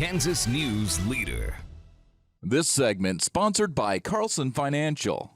Kansas news leader. This segment sponsored by Carlson Financial.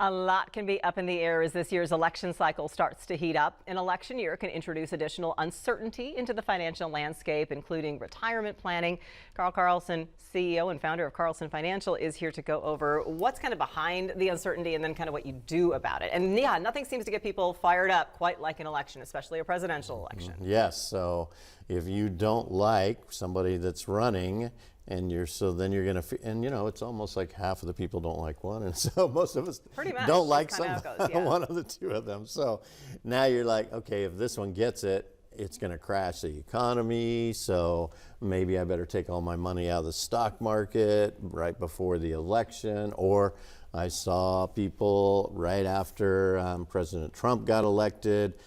A lot can be up in the air as this year's election cycle starts to heat up. An election year can introduce additional uncertainty into the financial landscape, including retirement planning. Carl Carlson, CEO and founder of Carlson Financial, is here to go over what's kind of behind the uncertainty and then kind of what you do about it. And yeah, nothing seems to get people fired up quite like an election, especially a presidential election. Yes, so if you don't like somebody that's running, and then you're going to, and you know, it's almost like half of the people don't like one, and so most of us don't like one of the two of them. So now you're like, okay, if this one gets it, it's going to crash the economy, so maybe I better take all my money out of the stock market right before the election. Or I saw people right after President Trump got elected,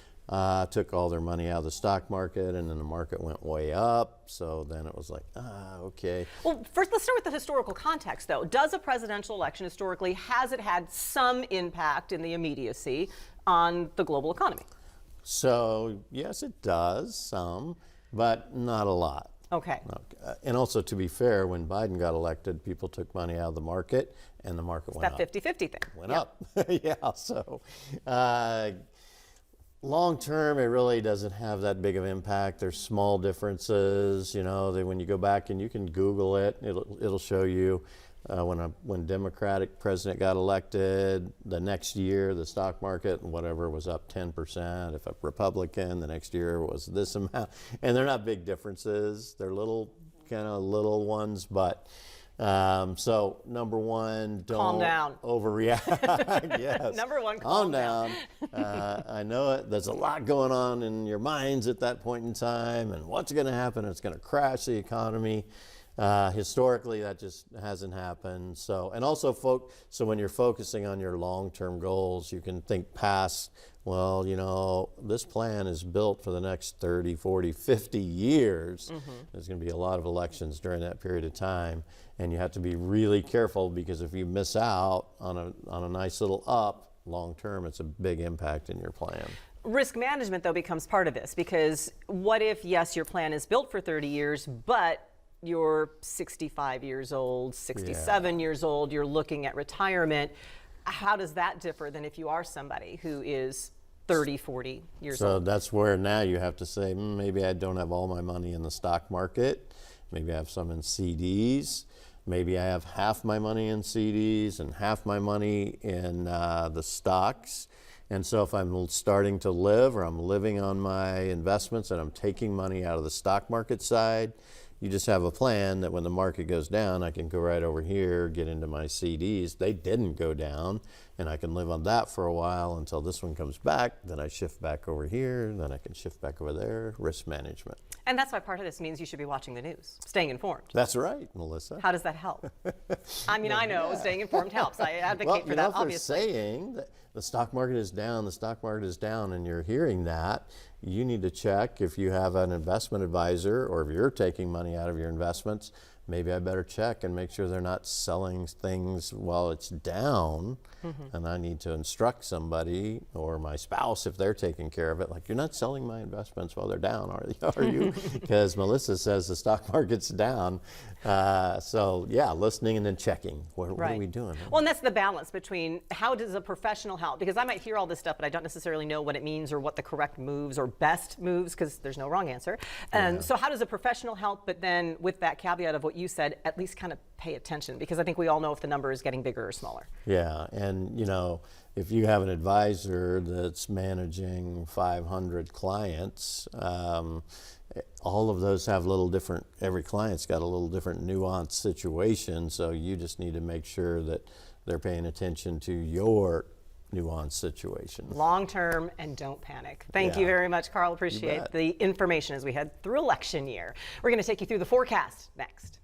took all their money out of the stock market, and then the market went way up. So then it was like, okay. Well, first let's start with the historical context, though. Does a presidential election historically, has it had some impact in the immediacy on the global economy? So yes, it does, some, but not a lot. Okay. And also, to be fair, when Biden got elected, people took money out of the market, and the market went up. That 50-50 thing. Went up. Yeah, so long term, it really doesn't have that big of impact. There's small differences, you know, when you go back and you can Google it, it'll show you when Democratic president got elected, the next year the stock market, whatever, was up 10%. If a Republican, the next year was this amount. And they're not big differences. They're kind of little ones, but so number one, don't overreact. Yes. Number one, calm down. I know it. There's a lot going on in your minds at that point in time, and what's going to happen? It's going to crash the economy. Historically, that just hasn't happened. So, and also, so when you're focusing on your long-term goals, you can think past, well, you know, this plan is built for the next 30, 40, 50 years. There's going to be a lot of elections during that period of time, and you have to be really careful, because if you miss out on a nice little up, long-term, it's a big impact in your plan. Risk management, though, becomes part of this, because what if, yes, your plan is built for 30 years, but you're 65 years old, 67 years old, you're looking at retirement. How does that differ than if you are somebody who is 30, 40 years old? So that's where now you have to say, maybe I don't have all my money in the stock market. Maybe I have some in CDs. Maybe I have half my money in CDs and half my money in the stocks. And so if I'm starting to live, or I'm living on my investments and I'm taking money out of the stock market side, you just have a plan that when the market goes down, I can go right over here, get into my CDs. They didn't go down, and I can live on that for a while until this one comes back. Then I shift back over here, then I can shift back over there. Risk management. And that's why part of this means you should be watching the news, staying informed. That's right, Melissa. How does that help? I mean, I know staying informed helps. I advocate for that, obviously. Well, they're saying that the stock market is down, the stock market is down, and you're hearing that, you need to check if you have an investment advisor, or if you're taking money out of your investments, maybe I better check and make sure they're not selling things while it's down. And I need to instruct somebody, or my spouse, if they're taking care of it, like, you're not selling my investments while they're down, are you? Because Melissa says the stock market's down. So yeah, listening and then checking. What are we doing? Well, and that's the balance between how does a professional help? Because I might hear all this stuff, but I don't necessarily know what it means or what the correct moves or best moves, because there's no wrong answer. And so how does a professional help, but then with that caveat of what you said, at least kind of pay attention? Because I think we all know if the number is getting bigger or smaller. Yeah, and you know, if you have an advisor that's managing 500 clients, all of those have a little different, every client's got a little different nuanced situation, so you just need to make sure that they're paying attention to your nuanced situation. Long term, and don't panic. Thank you very much, Carl. Appreciate the information as we head through election year. We're going to take you through the forecast next.